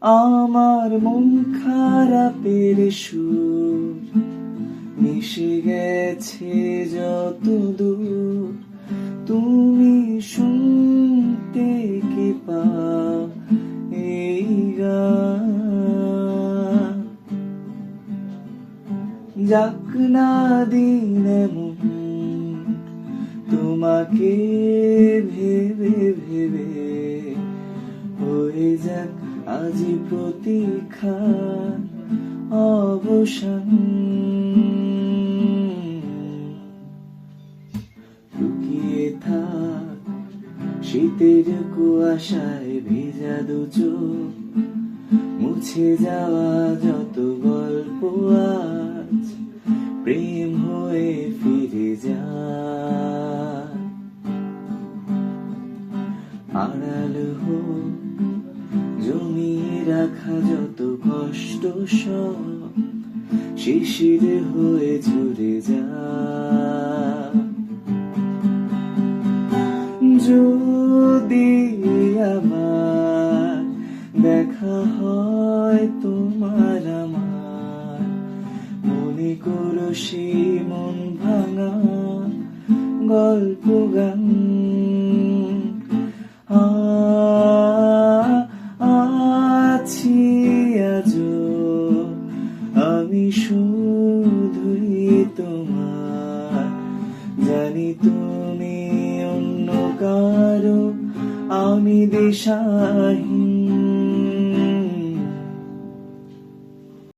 আমার মন খারাপের সুর মিশে গেছে যত দূর, তুমি শুনতে কি পাও এই গান? যাক না দিন এমন তোমাকে ভেবে ভেবে, হয়ে যাক আজি প্রতীক্ষার অবসান। লুকিয়ে থাক শীতের কুয়াশায় ভেজা দু চোখ, মুছে যাওয়া যত গল্প আজ প্রেম হয়ে ফিরে যায়। আড়াল হোক জমিয়ে রাখা যত কষ্ট সব শিশির হয়ে ঝরে যায়। যদি আমার দেখা হয় তোমার আমার, মনে করো সেই মন ভাঙা গল্প গান। আছি আজও আমি শুধুই তোমার, জানি তুমি অন্য কারো, আমি দিশাহীন।